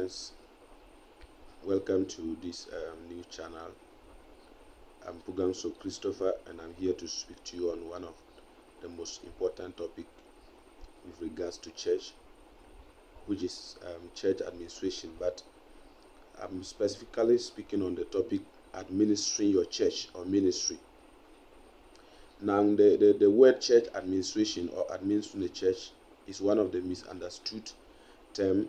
friends, welcome to this new channel. I'm Pugamso Christopher, and I'm here to speak to you on one of the most important topic with regards to church, which is church administration. But I'm specifically speaking on the topic administering your church or ministry. Now, the word church administration or administering the church is one of the misunderstood terms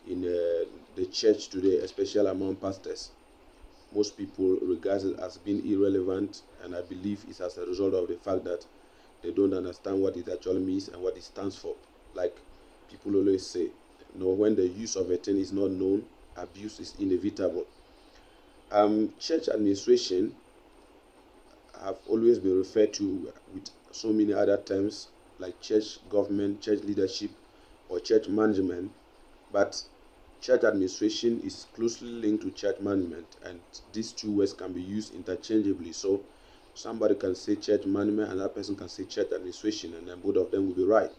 in the church today, especially among pastors. Most people regard it as being irrelevant, and I believe it's as a result of the fact that they don't understand what it actually means and what it stands for. Like people always say, when the use of a thing is not known, abuse is inevitable. Church administration have always been referred to with so many other terms like church government, church leadership, or church management, but church administration is closely linked to church management, and these two words can be used interchangeably. So somebody can say church management, another person can say church administration, and then both of them will be right.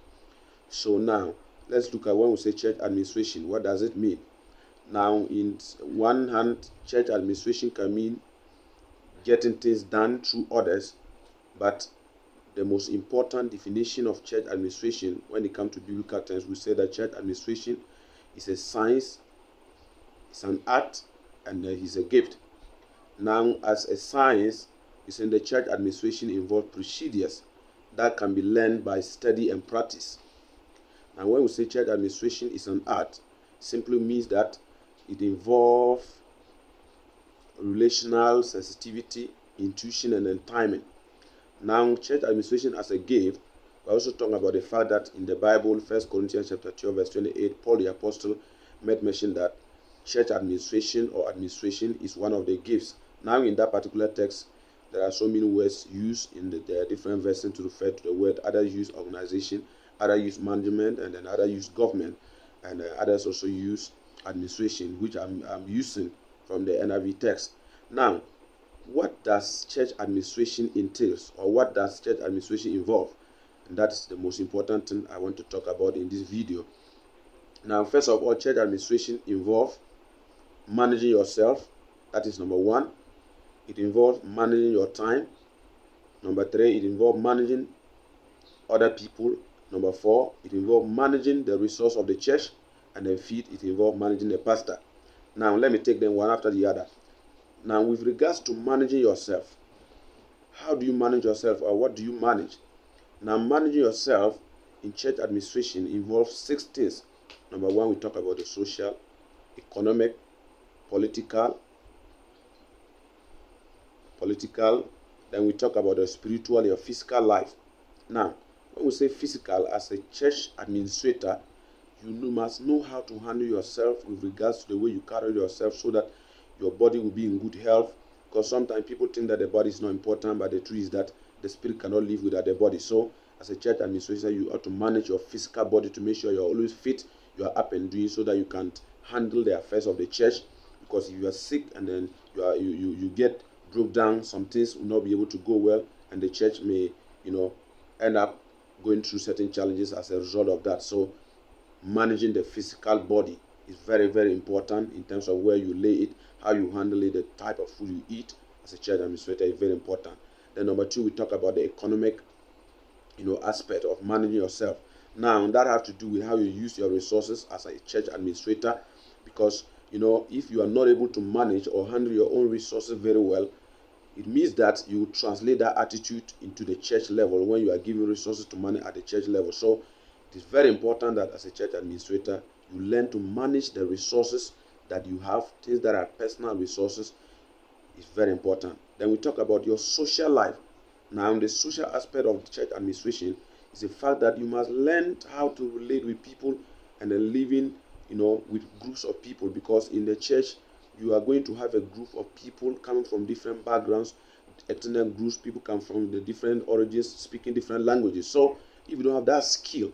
So now let's look at when we say church administration, what does it mean? Now, in one hand, church administration can mean getting things done through others, but the most important definition of church administration when it comes to biblical terms, we say that church administration is a science, it's an art, and it's a gift. Now, as a science, it's in the church administration involves procedures that can be learned by study and practice. Now, when we say church administration is an art, simply means that it involves relational sensitivity, intuition, and timing. Now, church administration as a gift, we're also talking about the fact that in the Bible, 1 Corinthians chapter 12, verse 28, Paul the Apostle made mention that church administration or administration is one of the gifts. Now, in that particular text, there are so many words used in the different verses to refer to the word. Others use organization, others use management, and then others use government, and others also use administration, which I'm using from the NIV text. Now, what does church administration entails, or what does church administration involve? And that's the most important thing I want to talk about in this video. Now, first of all, church administration involves managing yourself. That is number one. It involves managing your time. Number three, it involves managing other people. Number four, it involves managing the resource of the church. And then fifth, it involves managing the pastor. Now, let me take them one after the other. Now, with regards to managing yourself, how do you manage yourself, or what do you manage? Now, managing yourself in church administration involves 6 things. Number one, we talk about the social, economic, political. Then we talk about the spiritual, your physical life. Now, when we say physical, as a church administrator, you must know how to handle yourself with regards to the way you carry yourself so that your body will be in good health. Because sometimes people think that the body is not important, but the truth is that the spirit cannot live without the body. So as a church administrator, you ought to manage your physical body to make sure you're always fit, you are up and doing, so that you can handle the affairs of the church. Because if you are sick and then you get broke down, some things will not be able to go well, and the church may end up going through certain challenges as a result of that. So managing the physical body is very, very important in terms of where you lay it, how you handle it, the type of food you eat as a church administrator is very important. Then number two, we talk about the economic aspect of managing yourself. Now, that has to do with how you use your resources as a church administrator, because if you are not able to manage or handle your own resources very well, it means that you translate that attitude into the church level when you are giving resources to manage at the church level. So it is very important that as a church administrator, you learn to manage the resources that you have, things that are personal resources. Is very important. Then we talk about your social life. Now, the social aspect of church administration is the fact that you must learn how to relate with people and then living, with groups of people, because in the church you are going to have a group of people coming from different backgrounds, ethnic groups, people come from the different origins, speaking different languages. So if you don't have that skill,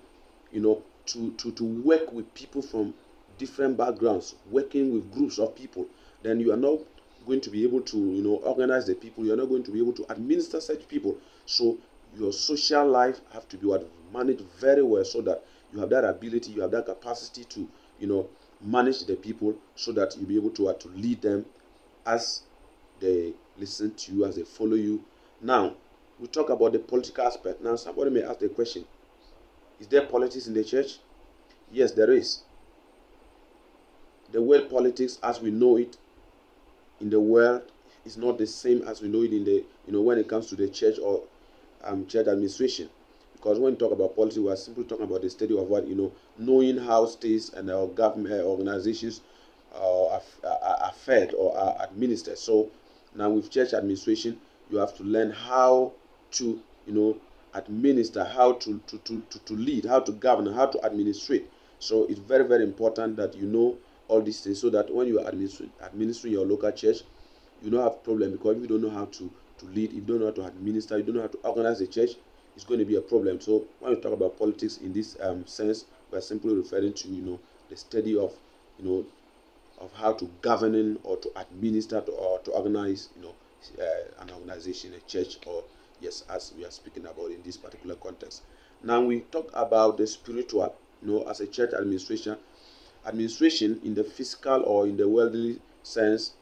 to work with people from different backgrounds, working with groups of people, then you are not going to be able to organize the people. You are not going to be able to administer such people. So your social life have to be managed very well, so that you have that ability, you have that capacity to manage the people so that you'll be able to lead them as they listen to you, as they follow you. Now, we talk about the political aspect. Now, somebody may ask the question, is there politics in the church? Yes, there is. The world politics as we know it in the world is not the same as we know it in the, when it comes to the church or church administration. Because when we talk about politics, we are simply talking about the study of what, knowing how states and our government organizations are fed or are administered. So now with church administration, you have to learn how to, administer, how to lead, how to govern, how to administrate. So it's very, very important that you know all these things so that when you are administering your local church, you don't have problem, because if you don't know how to lead, if you don't know how to administer, you don't know how to organize the church, it's going to be a problem. So when we talk about politics in this sense, we're simply referring to the study of of how to govern or to administer or to organize an organization, a church, or yes, as we are speaking about in this particular context. Now we talk about the spiritual, as a church administration in the physical or in the worldly sense,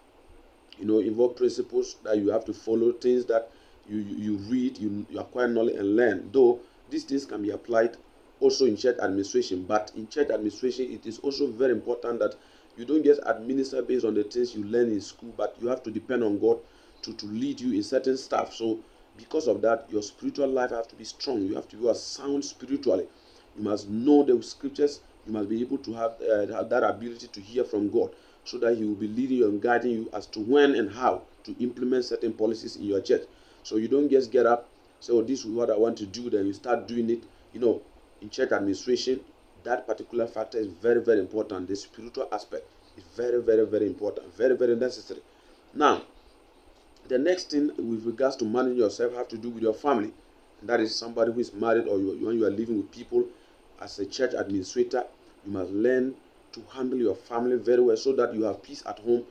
involve principles that you have to follow, things that you read, you acquire knowledge and learn. Though these things can be applied also in church administration, but in church administration, it is also very important that you don't just administer based on the things you learn in school, but you have to depend on God to lead you in certain stuff. So because of that, your spiritual life has to be strong. You have to be sound spiritually. You must know the scriptures. You must be able to have that ability to hear from God, so that He will be leading you and guiding you as to when and how to implement certain policies in your church. So you don't just get up, say, oh, this is what I want to do, then you start doing it. In church administration, that particular factor is very, very important. The spiritual aspect is very, very, very important, very, very necessary. Now, the next thing with regards to managing yourself have to do with your family. And that is somebody who is married, or when you are living with people as a church administrator, you must learn to handle your family very well, so that you have peace at home,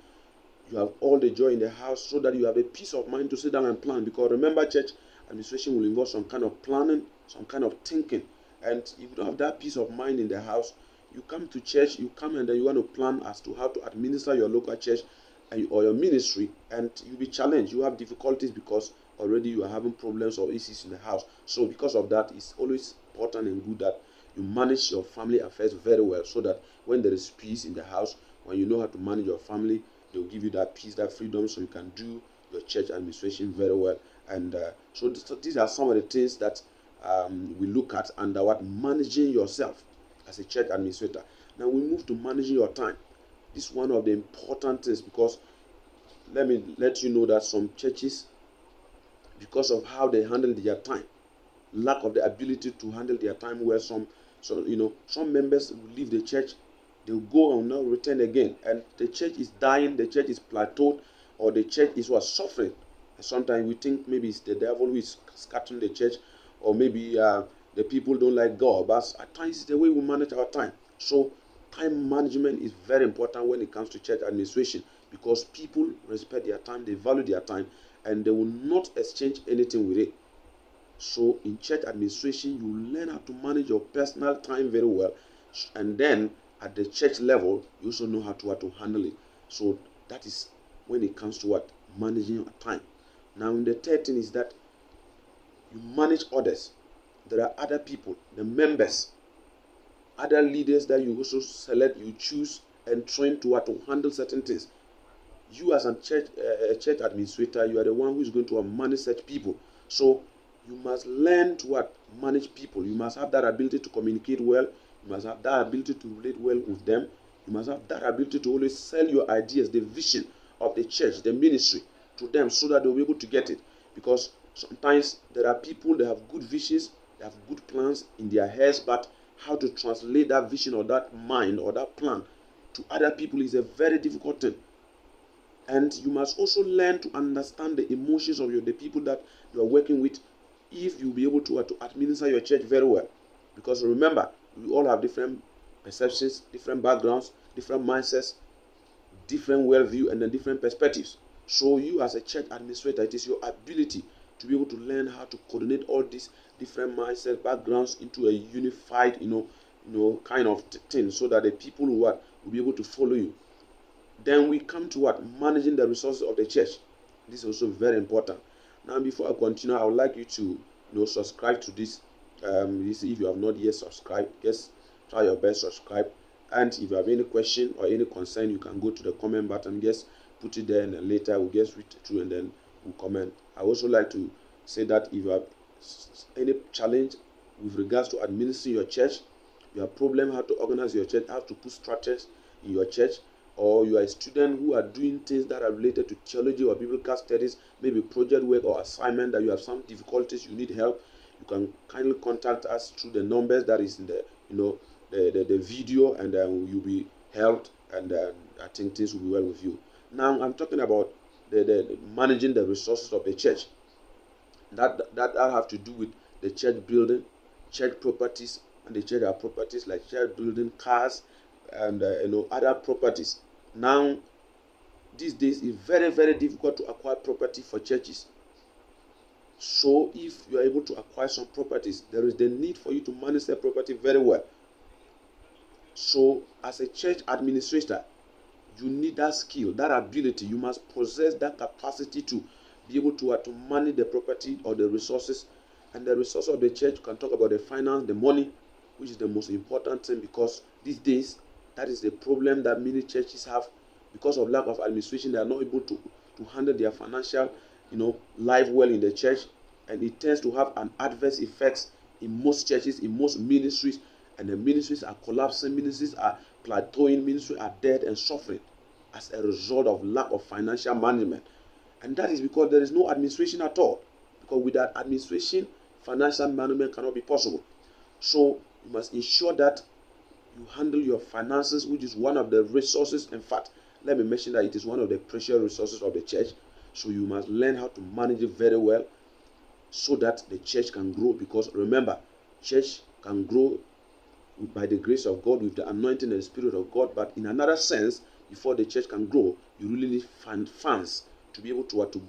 you have all the joy in the house, so that you have a peace of mind to sit down and plan. Because remember, church administration will involve some kind of planning, some kind of thinking. And if you don't have that peace of mind in the house, you come to church, you come and then you want to plan as to how to administer your local church or your ministry, and you'll be challenged. You have difficulties because already you are having problems or issues in the house. So because of that, it's always important and good that you manage your family affairs very well, so that when there is peace in the house, when you know how to manage your family, they'll give you that peace, that freedom, so you can do your church administration very well. And so these are some of the things that we look at under what managing yourself as a church administrator. Now we move to managing your time. This is one of the important things, because let me let you know that some churches, because of how they handle their time, lack of the ability to handle their time well, some members will leave the church, they'll go and not return again, and the church is dying, the church is plateaued, or the church is suffering. And sometimes we think maybe it's the devil who is scattering the church, or maybe the people don't like God. But at times it's the way we manage our time. So time management is very important when it comes to church administration, because people respect their time, they value their time, and they will not exchange anything with it. So in church administration, you learn how to manage your personal time very well, and then at the church level, you also know how to handle it. So that is when it comes to what managing your time. Now, the third thing is that you manage others. There are other people, the members, other leaders that you also select, you choose and train to handle certain things. You as a church administrator, you are the one who is going to manage such people. So you must learn to manage people. You must have that ability to communicate well. You must have that ability to relate well with them. You must have that ability to always sell your ideas, the vision of the church, the ministry, to them, so that they'll be able to get it. Because sometimes there are people that have good visions, they have good plans in their heads, but how to translate that vision or that mind or that plan to other people is a very difficult thing. And you must also learn to understand the emotions of the people that you are working with, if you'll be able to administer your church very well. Because remember, we all have different perceptions, different backgrounds, different mindsets, different worldview, and then different perspectives. So you as a church administrator, it is your ability to be able to learn how to coordinate all these different mindset backgrounds into a unified, kind of thing, so that the people who will be able to follow you. Then we come to managing the resources of the church. This is also very important. Now, before I continue, I would like you to subscribe to this. If you have not yet subscribed, just try your best, subscribe. And if you have any question or any concern, you can go to the comment button, just put it there, and then later we'll just read through and then we'll comment. I also like to say that if you have any challenge with regards to administering your church, you have problem how to organize your church, how to put structures in your church, or you are a student who are doing things that are related to theology or biblical studies, maybe project work or assignment, that you have some difficulties, you need help, you can kindly contact us through the numbers that is in the the video, and you'll be helped, and I think things will be well with you. Now I'm talking about the managing the resources of the church. That have to do with the church building, church properties, and the church have properties like church building, cars, and other properties. Now, these days it's very, very difficult to acquire property for churches. So if you are able to acquire some properties, there is the need for you to manage the property very well. So as a church administrator, you need that skill, that ability. You must possess that capacity to be able to manage the property or the resources. And the resource of the church, you can talk about the finance, the money, which is the most important thing, because these days that is the problem that many churches have. Because of lack of administration, they are not able to handle their financial life well in the church, and it tends to have an adverse effects in most churches, in most ministries, and the ministries are collapsing, ministries are plateauing, ministries are dead and suffering as a result of lack of financial management. And that is because there is no administration at all, because without administration, financial management cannot be possible. So you must ensure that you handle your finances, which is one of the resources. In fact, let me mention that it is one of the precious resources of the church. So you must learn how to manage it very well, so that the church can grow. Because remember, church can grow by the grace of God, with the anointing and the Spirit of God. But in another sense, before the church can grow, you really need funds to be able to